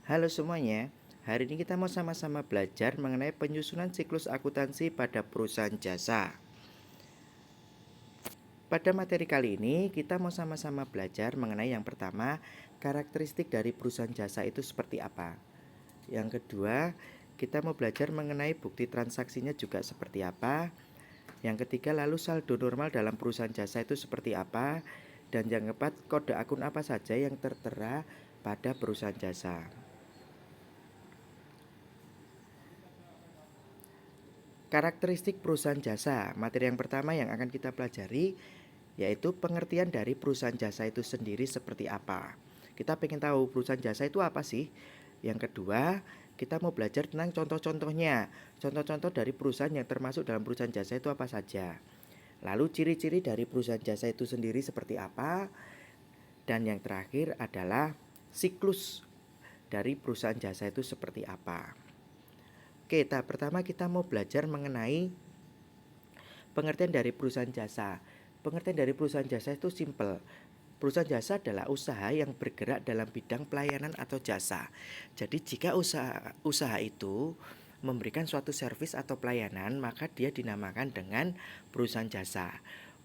Halo semuanya, hari ini kita mau sama-sama belajar mengenai penyusunan siklus akuntansi pada perusahaan jasa. Pada materi kali ini, kita mau sama-sama belajar mengenai yang pertama, karakteristik dari perusahaan jasa itu seperti apa. Yang kedua, kita mau belajar mengenai bukti transaksinya juga seperti apa. Yang ketiga, lalu saldo normal dalam perusahaan jasa itu seperti apa. Dan yang keempat, kode akun apa saja yang tertera pada perusahaan jasa. Karakteristik perusahaan jasa. Materi yang pertama yang akan kita pelajari yaitu pengertian dari perusahaan jasa itu sendiri seperti apa. Kita pengen tahu perusahaan jasa itu apa sih? Yang kedua, kita mau belajar tentang contoh-contohnya. Contoh-contoh dari perusahaan yang termasuk dalam perusahaan jasa itu apa saja. Lalu ciri-ciri dari perusahaan jasa itu sendiri seperti apa? Dan yang terakhir adalah siklus dari perusahaan jasa itu seperti apa. Oke, tahap pertama kita mau belajar mengenai pengertian dari perusahaan jasa. Pengertian dari perusahaan jasa itu simple. Perusahaan jasa adalah usaha yang bergerak dalam bidang pelayanan atau jasa. Jadi jika usaha itu memberikan suatu servis atau pelayanan, maka dia dinamakan dengan perusahaan jasa.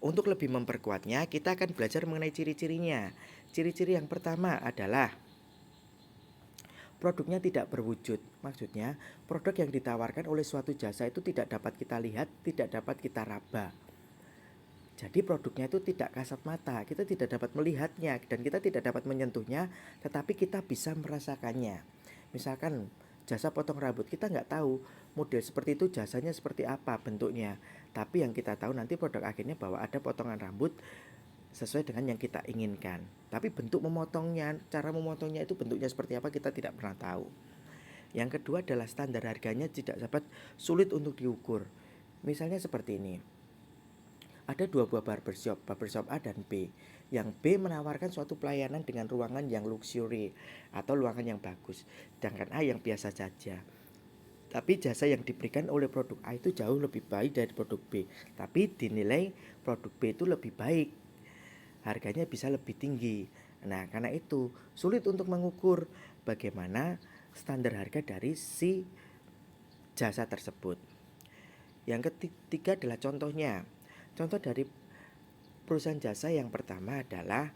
Untuk lebih memperkuatnya, kita akan belajar mengenai ciri-cirinya. Ciri-ciri yang pertama adalah produknya tidak berwujud. Maksudnya, produk yang ditawarkan oleh suatu jasa itu tidak dapat kita lihat, tidak dapat kita raba. Jadi produknya itu tidak kasat mata, kita tidak dapat melihatnya dan kita tidak dapat menyentuhnya, tetapi kita bisa merasakannya. Misalkan jasa potong rambut, kita nggak tahu model seperti itu jasanya seperti apa bentuknya. Tapi yang kita tahu nanti produk akhirnya bahwa ada potongan rambut sesuai dengan yang kita inginkan. Tapi bentuk memotongnya, cara memotongnya itu bentuknya seperti apa kita tidak pernah tahu. Yang kedua adalah standar harganya tidak dapat sulit untuk diukur. Misalnya seperti ini. Ada dua buah barbershop A dan B. Yang B menawarkan suatu pelayanan dengan ruangan yang luxury atau ruangan yang bagus, sedangkan A yang biasa saja. Tapi jasa yang diberikan oleh produk A itu jauh lebih baik dari produk B. Tapi dinilai produk B itu lebih baik, harganya bisa lebih tinggi. Nah, karena itu sulit untuk mengukur bagaimana standar harga dari si jasa tersebut. Yang ketiga adalah contohnya. Contoh dari perusahaan jasa yang pertama adalah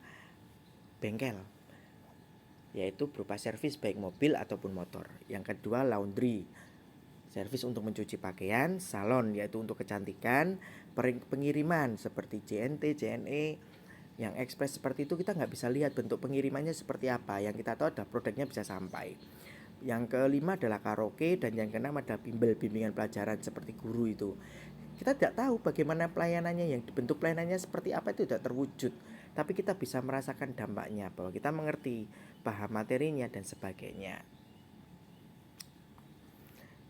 bengkel, yaitu berupa servis baik mobil ataupun motor. Yang kedua laundry, servis untuk mencuci pakaian. Salon, yaitu untuk kecantikan. Pengiriman seperti JNT, JNE, yang ekspres seperti itu kita nggak bisa lihat bentuk pengirimannya seperti apa. Yang kita tahu adalah produknya bisa sampai. Yang kelima adalah karaoke, dan yang keenam adalah bimbingan pelajaran seperti guru itu. Kita tidak tahu bagaimana pelayanannya, yang bentuk pelayanannya seperti apa itu tidak terwujud. Tapi kita bisa merasakan dampaknya, bahwa kita mengerti, paham materinya dan sebagainya.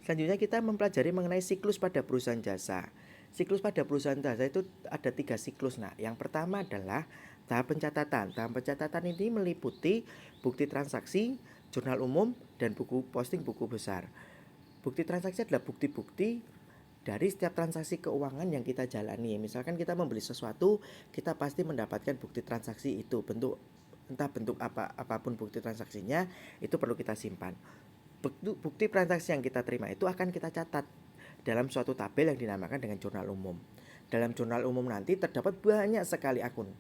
Selanjutnya kita mempelajari mengenai siklus pada perusahaan jasa. Siklus pada perusahaan jasa itu ada 3 siklus. Nah, yang pertama adalah tahap pencatatan. Tahap pencatatan ini meliputi bukti transaksi, jurnal umum, dan buku posting buku besar. Bukti transaksi adalah bukti-bukti dari setiap transaksi keuangan yang kita jalani. Misalkan kita membeli sesuatu, kita pasti mendapatkan bukti transaksi itu. Entah bentuk apapun bukti transaksinya, itu perlu kita simpan. Bukti transaksi yang kita terima itu akan kita catat dalam suatu tabel yang dinamakan dengan jurnal umum. Dalam jurnal umum nanti terdapat banyak sekali akun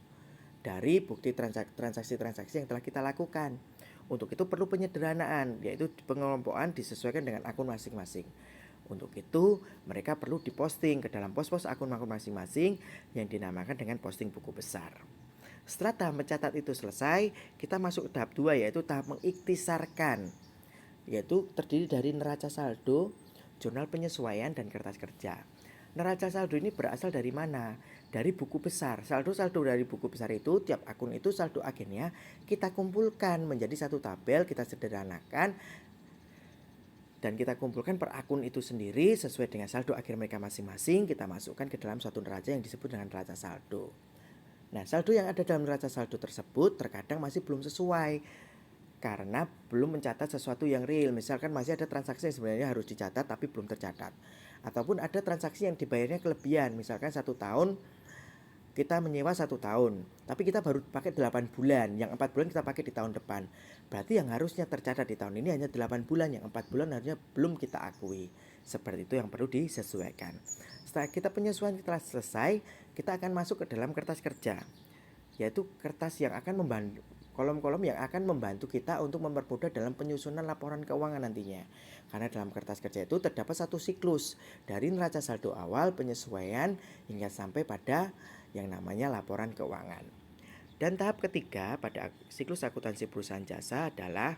dari bukti transaksi-transaksi yang telah kita lakukan. Untuk itu perlu penyederhanaan, yaitu pengelompokan disesuaikan dengan akun masing-masing. Untuk itu mereka perlu diposting ke dalam pos-pos akun-akun masing-masing yang dinamakan dengan posting buku besar. Setelah tahap mencatat itu selesai, kita masuk ke tahap 2, yaitu tahap mengiktisarkan, yaitu terdiri dari neraca saldo, jurnal penyesuaian, dan kertas kerja. Neraca saldo ini berasal dari mana? Dari buku besar. Saldo-saldo dari buku besar itu, tiap akun itu saldo agennya kita kumpulkan menjadi satu tabel, kita sederhanakan, dan kita kumpulkan per akun itu sendiri sesuai dengan saldo akhir mereka masing-masing. Kita masukkan ke dalam suatu neraca yang disebut dengan neraca saldo. Nah, saldo yang ada dalam neraca saldo tersebut terkadang masih belum sesuai karena belum mencatat sesuatu yang real. Misalkan masih ada transaksi yang sebenarnya harus dicatat tapi belum tercatat, ataupun ada transaksi yang dibayarnya kelebihan. Misalkan 1 tahun kita menyewa 1 tahun, tapi kita baru pakai 8 bulan, yang 4 bulan kita pakai di tahun depan. Berarti yang harusnya tercatat di tahun ini hanya 8 bulan, yang 4 bulan harusnya belum kita akui. Seperti itu yang perlu disesuaikan. Setelah kita penyesuaian telah selesai, kita akan masuk ke dalam kertas kerja, yaitu kertas yang akan membantu, kolom-kolom yang akan membantu kita untuk mempermudah dalam penyusunan laporan keuangan nantinya. Karena dalam kertas kerja itu terdapat satu siklus dari neraca saldo awal, penyesuaian, hingga sampai pada yang namanya laporan keuangan. Dan tahap ketiga pada siklus akuntansi perusahaan jasa adalah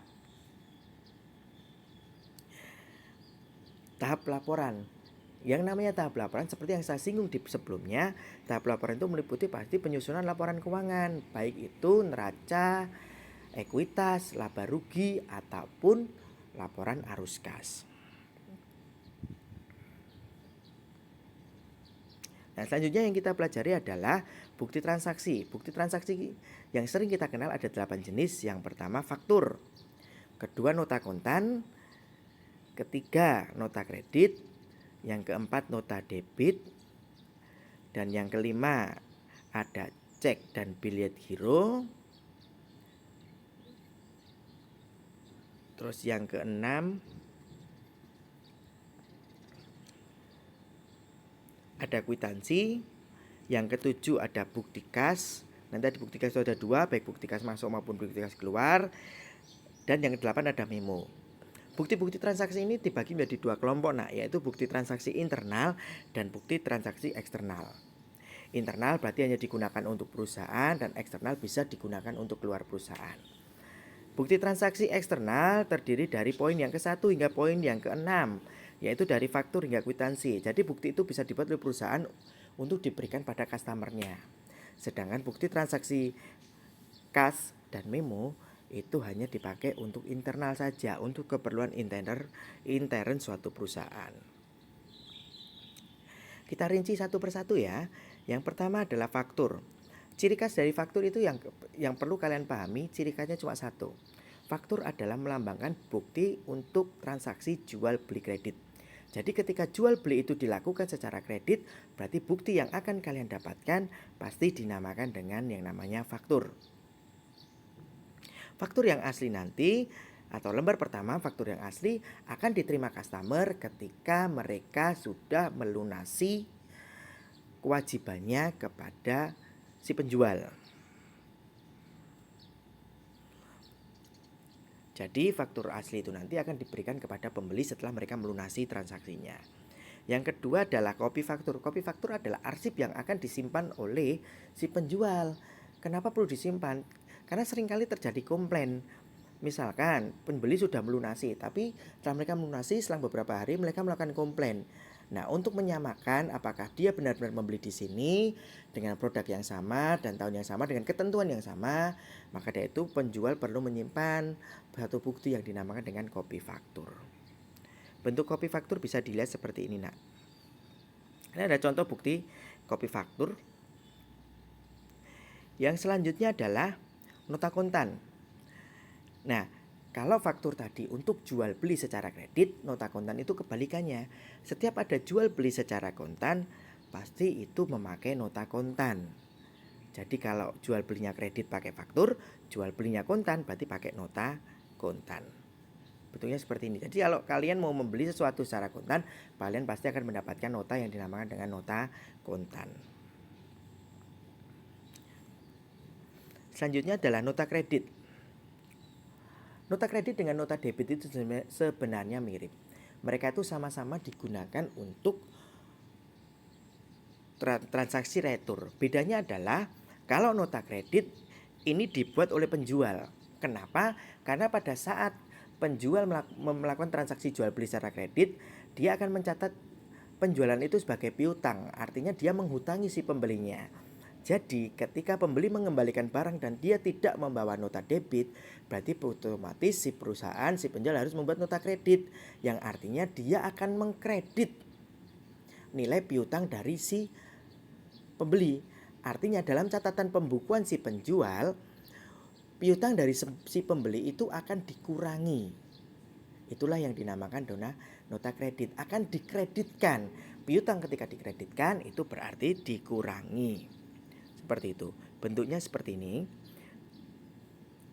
tahap laporan. Yang namanya tahap laporan seperti yang saya singgung di sebelumnya, tahap laporan itu meliputi pasti penyusunan laporan keuangan, baik itu neraca, ekuitas, laba rugi, ataupun laporan arus kas. Nah, selanjutnya yang kita pelajari adalah bukti transaksi. Bukti transaksi yang sering kita kenal ada 8 jenis. Yang pertama faktur, kedua nota kontan, ketiga nota kredit, yang keempat nota debit, dan yang kelima ada cek dan billet giro. Terus yang keenam ada kwitansi. Yang ketujuh ada bukti kas. Nanti di bukti kas itu ada 2, baik bukti kas masuk maupun bukti kas keluar. Dan yang kedelapan ada memo. Bukti-bukti transaksi ini dibagi menjadi 2 kelompok, yaitu bukti transaksi internal dan bukti transaksi eksternal. Internal berarti hanya digunakan untuk perusahaan, dan eksternal bisa digunakan untuk keluar perusahaan. Bukti transaksi eksternal terdiri dari poin yang ke-1 hingga poin yang ke-6, yaitu dari faktur hingga kwitansi. Jadi bukti itu bisa dibuat oleh perusahaan untuk diberikan pada customernya. Sedangkan bukti transaksi kas dan memo itu hanya dipakai untuk internal saja, untuk keperluan intern suatu perusahaan. Kita rinci satu persatu ya. Yang pertama adalah faktur. Ciri khas dari faktur itu yang perlu kalian pahami, ciri khasnya cuma satu. Faktur adalah melambangkan bukti untuk transaksi jual beli kredit. Jadi ketika jual beli itu dilakukan secara kredit, berarti bukti yang akan kalian dapatkan pasti dinamakan dengan yang namanya faktur. Faktur yang asli nanti atau lembar pertama faktur yang asli akan diterima customer ketika mereka sudah melunasi kewajibannya kepada si penjual. Jadi faktur asli itu nanti akan diberikan kepada pembeli setelah mereka melunasi transaksinya. Yang kedua adalah copy faktur. Copy faktur adalah arsip yang akan disimpan oleh si penjual. Kenapa perlu disimpan? Karena seringkali terjadi komplain. Misalkan pembeli sudah melunasi, tapi setelah mereka melunasi selang beberapa hari mereka melakukan komplain. Nah, untuk menyamakan apakah dia benar-benar membeli di sini dengan produk yang sama dan tahun yang sama dengan ketentuan yang sama, maka dari itu penjual perlu menyimpan satu bukti yang dinamakan dengan copy faktur. Bentuk copy faktur bisa dilihat seperti ini, Nak. Ini ada contoh bukti copy faktur. Yang selanjutnya adalah nota kontan. Nah, kalau faktur tadi untuk jual beli secara kredit, nota kontan itu kebalikannya. Setiap ada jual beli secara kontan, pasti itu memakai nota kontan. Jadi kalau jual belinya kredit pakai faktur, jual belinya kontan berarti pakai nota kontan. Bentuknya seperti ini. Jadi kalau kalian mau membeli sesuatu secara kontan, kalian pasti akan mendapatkan nota yang dinamakan dengan nota kontan. Selanjutnya adalah nota kredit. Nota kredit dengan nota debit itu sebenarnya mirip. Mereka itu sama-sama digunakan untuk transaksi retur. Bedanya adalah kalau nota kredit ini dibuat oleh penjual. Kenapa? Karena pada saat penjual melakukan transaksi jual beli secara kredit, dia akan mencatat penjualan itu sebagai piutang. Artinya dia menghutangi si pembelinya. Jadi ketika pembeli mengembalikan barang dan dia tidak membawa nota debit, berarti otomatis si perusahaan, si penjual harus membuat nota kredit, yang artinya dia akan mengkredit nilai piutang dari si pembeli. Artinya dalam catatan pembukuan si penjual, piutang dari si pembeli itu akan dikurangi. Itulah yang dinamakan nota kredit. Akan dikreditkan. Piutang ketika dikreditkan itu berarti dikurangi. Seperti itu. Bentuknya seperti ini.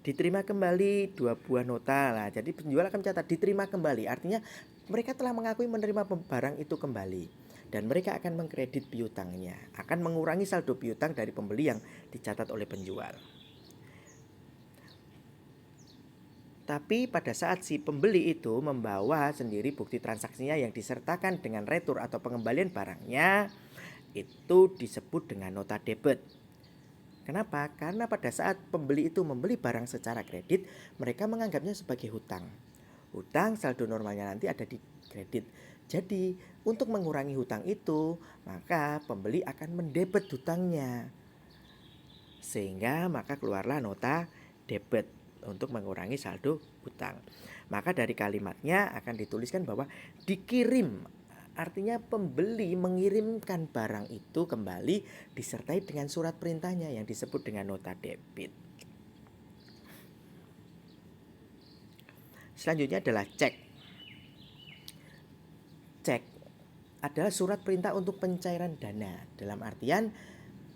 Diterima kembali 2 buah nota lah. Jadi penjual akan mencatat diterima kembali. Artinya mereka telah mengakui menerima barang itu kembali. Dan mereka akan mengkredit piutangnya. Akan mengurangi saldo piutang dari pembeli yang dicatat oleh penjual. Tapi pada saat si pembeli itu membawa sendiri bukti transaksinya yang disertakan dengan retur atau pengembalian barangnya, itu disebut dengan nota debit. Kenapa? Karena pada saat pembeli itu membeli barang secara kredit, mereka menganggapnya sebagai hutang. Hutang saldo normalnya nanti ada di kredit. Jadi untuk mengurangi hutang itu, maka pembeli akan mendebet hutangnya. Sehingga maka keluarlah nota debit untuk mengurangi saldo hutang. Maka dari kalimatnya akan dituliskan bahwa dikirim. Artinya pembeli mengirimkan barang itu kembali disertai dengan surat perintahnya yang disebut dengan nota debit. Selanjutnya adalah cek. Cek adalah surat perintah untuk pencairan dana. Dalam artian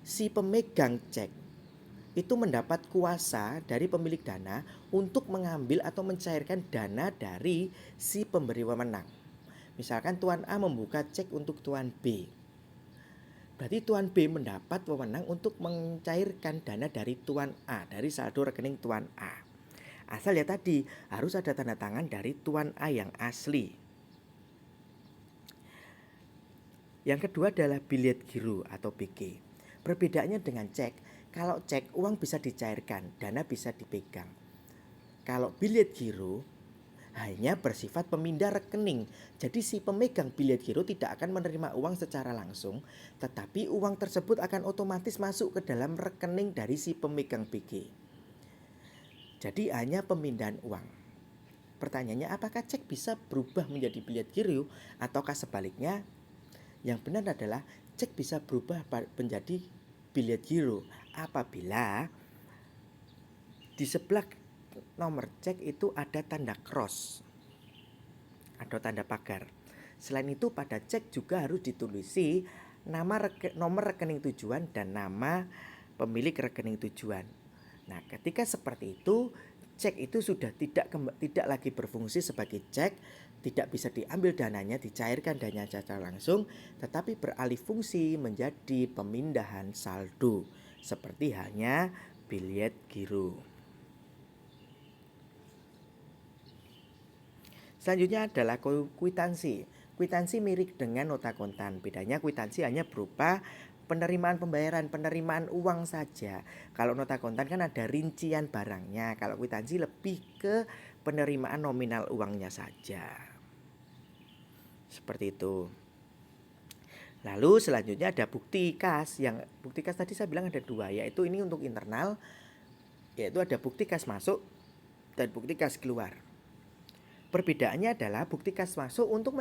si pemegang cek itu mendapat kuasa dari pemilik dana untuk mengambil atau mencairkan dana dari si pemberi wewenang. Misalkan Tuan A membuka cek untuk Tuan B. Berarti Tuan B mendapat wewenang untuk mencairkan dana dari Tuan A, dari saldo rekening Tuan A. Asal ya tadi harus ada tanda tangan dari Tuan A yang asli. Yang kedua adalah billet giro atau BG. Perbedaannya dengan cek, kalau cek uang bisa dicairkan, dana bisa dipegang. Kalau billet giro hanya bersifat pemindah rekening. Jadi si pemegang billet giro tidak akan menerima uang secara langsung, tetapi uang tersebut akan otomatis masuk ke dalam rekening dari si pemegang BG. Jadi hanya pemindahan uang. Pertanyaannya, apakah cek bisa berubah menjadi billet giro ataukah sebaliknya? Yang benar adalah cek bisa berubah menjadi billet giro apabila di sebelah nomor cek itu ada tanda cross atau tanda pagar. Selain itu pada cek juga harus ditulisi nomor rekening tujuan dan nama pemilik rekening tujuan. Nah, ketika seperti itu, cek itu sudah tidak lagi berfungsi sebagai cek, tidak bisa diambil dananya, dicairkan dananya secara langsung, tetapi beralih fungsi menjadi pemindahan saldo, seperti halnya billet giro. Selanjutnya adalah kwitansi. Kwitansi mirip dengan nota kontan. Bedanya kwitansi hanya berupa penerimaan penerimaan uang saja. Kalau nota kontan kan ada rincian barangnya. Kalau kwitansi lebih ke penerimaan nominal uangnya saja. Seperti itu. Lalu selanjutnya ada bukti kas. Yang bukti kas tadi saya bilang ada 2, yaitu ini untuk internal, yaitu ada bukti kas masuk dan bukti kas keluar. Perbedaannya adalah bukti kas masuk untuk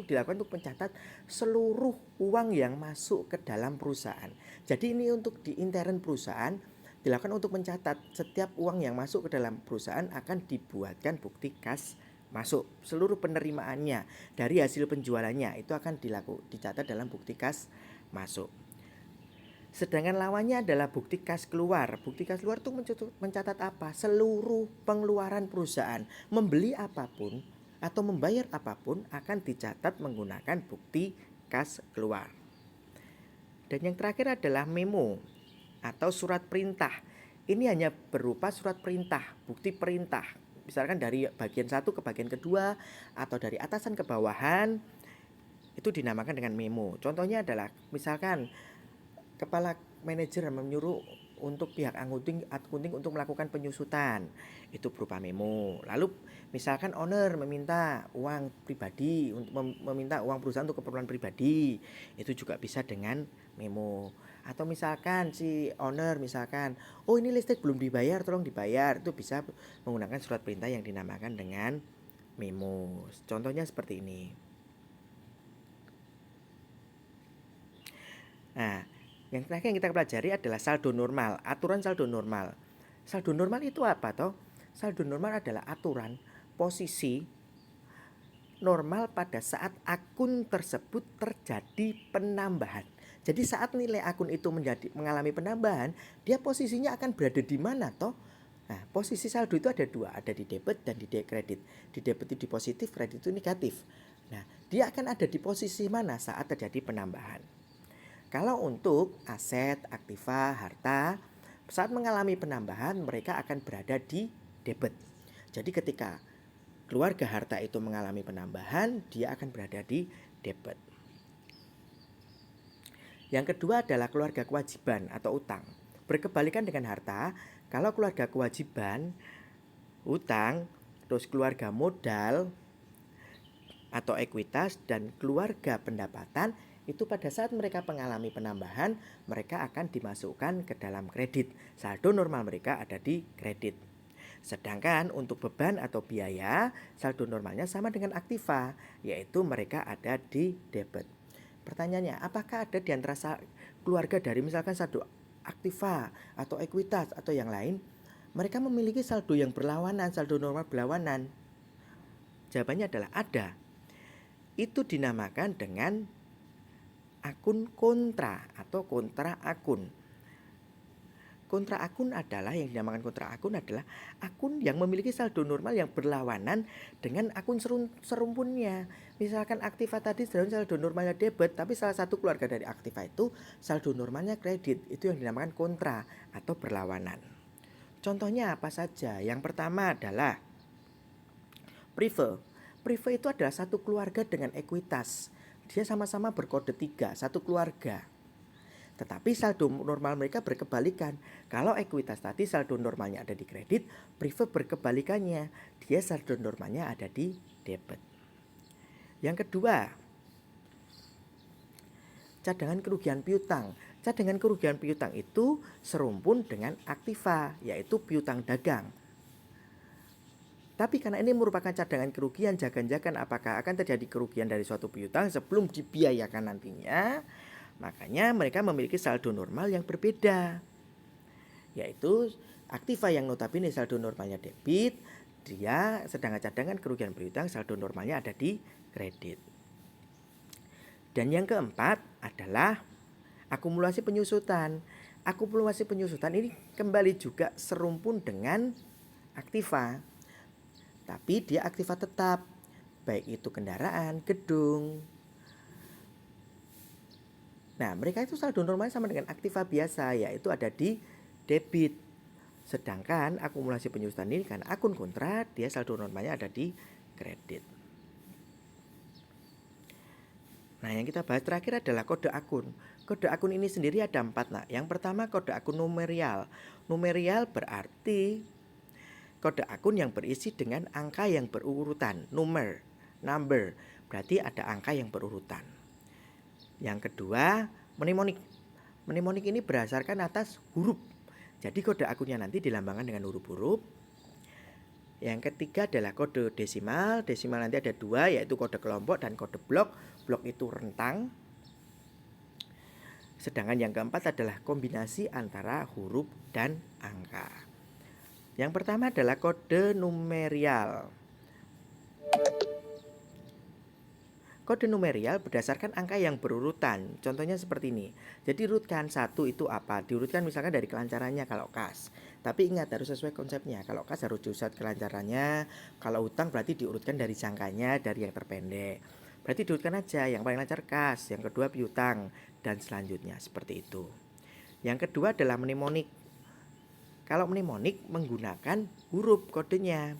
dilakukan untuk mencatat seluruh uang yang masuk ke dalam perusahaan. Jadi ini untuk di intern perusahaan dilakukan untuk mencatat setiap uang yang masuk ke dalam perusahaan akan dibuatkan bukti kas masuk. Seluruh penerimaannya dari hasil penjualannya itu akan dicatat dalam bukti kas masuk. Sedangkan lawannya adalah bukti kas keluar. Bukti kas keluar itu mencatat apa? Seluruh pengeluaran perusahaan. Membeli apapun atau membayar apapun akan dicatat menggunakan bukti kas keluar. Dan yang terakhir adalah memo atau surat perintah. Ini hanya berupa surat perintah, bukti perintah. Misalkan dari bagian 1 ke bagian kedua atau dari atasan ke bawahan, itu dinamakan dengan memo. Contohnya adalah misalkan kepala manajer menyuruh untuk pihak akunting untuk melakukan penyusutan, itu berupa memo. Lalu misalkan owner meminta uang pribadi, meminta uang perusahaan untuk keperluan pribadi, itu juga bisa dengan memo. Atau misalkan si owner oh ini listrik belum dibayar, tolong dibayar, itu bisa menggunakan surat perintah yang dinamakan dengan memo. Contohnya seperti ini. Nah, yang terakhir yang kita pelajari adalah saldo normal, aturan saldo normal. Saldo normal itu apa toh? Saldo normal adalah aturan posisi normal pada saat akun tersebut terjadi penambahan. Jadi saat nilai akun itu mengalami penambahan, dia posisinya akan berada di mana toh? Nah, posisi saldo itu ada dua, ada di debit dan di kredit. Di debit itu di positif, kredit itu negatif. Nah, dia akan ada di posisi mana saat terjadi penambahan? Kalau untuk aset, aktiva, harta, saat mengalami penambahan, mereka akan berada di debit. Jadi ketika keluarga harta itu mengalami penambahan, dia akan berada di debit. Yang kedua adalah keluarga kewajiban atau utang. Berkebalikan dengan harta, kalau keluarga kewajiban, utang, terus keluarga modal atau ekuitas dan keluarga pendapatan, itu pada saat mereka mengalami penambahan, mereka akan dimasukkan ke dalam kredit. Saldo normal mereka ada di kredit. Sedangkan untuk beban atau biaya, saldo normalnya sama dengan aktiva, yaitu mereka ada di debit. Pertanyaannya, apakah ada di antara keluarga dari misalkan saldo aktiva atau ekuitas atau yang lain, mereka memiliki saldo yang berlawanan, saldo normal berlawanan? Jawabannya adalah ada. Itu dinamakan dengan akun kontra atau kontra akun. Kontra akun adalah yang dinamakan kontra akun adalah akun yang memiliki saldo normal yang berlawanan dengan akun serumpunnya. Misalkan aktiva tadi saldo normalnya debit, tapi salah satu keluarga dari aktiva itu saldo normalnya kredit. Itu yang dinamakan kontra atau berlawanan. Contohnya apa saja? Yang pertama adalah Prive. Prive itu adalah satu keluarga dengan ekuitas. Dia sama-sama berkode 3, satu keluarga. Tetapi saldo normal mereka berkebalikan. Kalau ekuitas tadi saldo normalnya ada di kredit, Prive berkebalikannya. Dia saldo normalnya ada di debit. Yang kedua, cadangan kerugian piutang. Cadangan kerugian piutang itu serumpun dengan aktiva, yaitu piutang dagang. Tapi karena ini merupakan cadangan kerugian, jangan-jangan apakah akan terjadi kerugian dari suatu piutang sebelum dibiayakan nantinya, makanya mereka memiliki saldo normal yang berbeda, yaitu aktiva yang notabene saldo normalnya debit, dia sedangkan cadangan kerugian piutang saldo normalnya ada di kredit. Dan yang keempat adalah akumulasi penyusutan. Akumulasi penyusutan ini kembali juga serumpun dengan aktiva, tapi dia aktiva tetap, baik itu kendaraan, gedung. Nah, mereka itu saldo normalnya sama dengan aktiva biasa, yaitu ada di debit. Sedangkan akumulasi penyusutan ini karena akun kontra, dia saldo normalnya ada di kredit. Nah, yang kita bahas terakhir adalah kode akun. Kode akun ini sendiri ada 4. Nah, yang pertama kode akun numerial. Numerial berarti kode akun yang berisi dengan angka yang berurutan, number, berarti ada angka yang berurutan. Yang kedua, mnemonik. Mnemonik ini berdasarkan atas huruf. Jadi kode akunnya nanti dilambangkan dengan huruf-huruf. Yang ketiga adalah kode desimal. Desimal nanti ada 2, yaitu kode kelompok dan kode blok. Blok itu rentang. Sedangkan yang keempat adalah kombinasi antara huruf dan angka. Yang pertama adalah kode numerial. Kode numerial berdasarkan angka yang berurutan. Contohnya seperti ini. Jadi urutkan 1 itu apa? Diurutkan misalkan dari kelancarannya kalau kas. Tapi ingat harus sesuai konsepnya. Kalau kas harus diurut kelancarannya. Kalau utang berarti diurutkan dari jangkanya, dari yang terpendek. Berarti diurutkan aja yang paling lancar kas, yang kedua piutang, dan selanjutnya seperti itu. Yang kedua adalah mnemonik. Kalau mnemonik menggunakan huruf kodenya.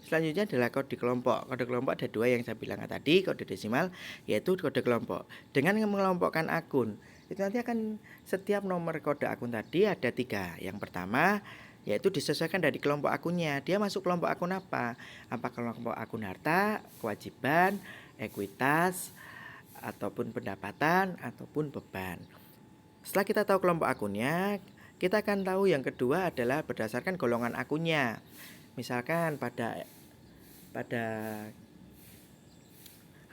Selanjutnya adalah kode kelompok. Kode kelompok ada 2 yang saya bilang tadi, kode desimal yaitu kode kelompok. Dengan mengelompokkan akun, itu nanti akan setiap nomor kode akun tadi ada 3. Yang pertama yaitu disesuaikan dari kelompok akunnya. Dia masuk kelompok akun apa? Apa kelompok akun harta, kewajiban, ekuitas, ataupun pendapatan, ataupun beban. Setelah kita tahu kelompok akunnya, Kita akan tahu yang kedua adalah berdasarkan golongan akunnya. Misalkan pada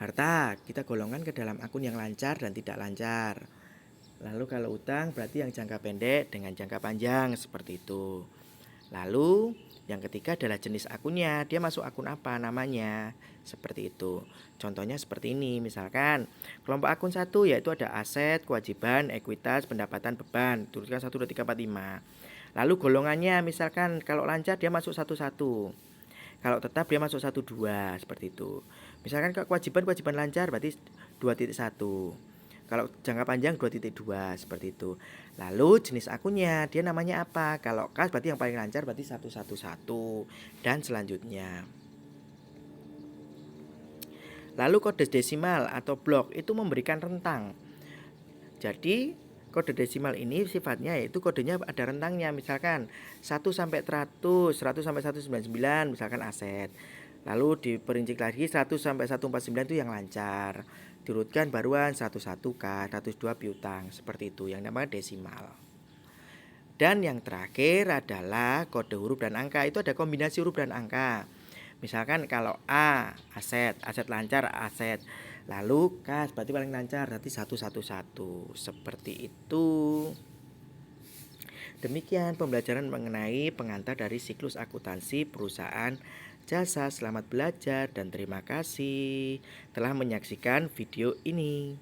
harta, kita golongkan ke dalam akun yang lancar dan tidak lancar. Lalu kalau utang berarti yang jangka pendek dengan jangka panjang, seperti itu. Lalu yang ketiga adalah jenis akunnya, dia masuk akun apa namanya, seperti itu. Contohnya seperti ini, misalkan kelompok akun 1 yaitu ada aset, kewajiban, ekuitas, pendapatan, beban. Tuliskan 1, 2, 3, 4, 5. Lalu golongannya misalkan kalau lancar dia masuk 1, 1. Kalau tetap dia masuk 1, 2, seperti itu. Misalkan kewajiban lancar berarti 2.1. Kalau jangka panjang 2.2, seperti itu. Lalu jenis akunnya dia namanya apa? Kalau kas berarti yang paling lancar berarti 111 dan selanjutnya. Lalu kode desimal atau blok itu memberikan rentang. Jadi kode desimal ini sifatnya yaitu kodenya ada rentangnya. Misalkan 1 sampai 100, 100 sampai 199 misalkan aset. Lalu diperinci lagi 100 sampai 149 itu yang lancar. Diurutkan baruan 101K, 102 piutang, seperti itu yang namanya desimal. Dan yang terakhir adalah kode huruf dan angka. Itu ada kombinasi huruf dan angka. Misalkan kalau A aset lancar aset. Lalu kas berarti paling lancar berarti 111, seperti itu. Demikian pembelajaran mengenai pengantar dari siklus akuntansi perusahaan jasa. Selamat belajar dan terima kasih telah menyaksikan video ini.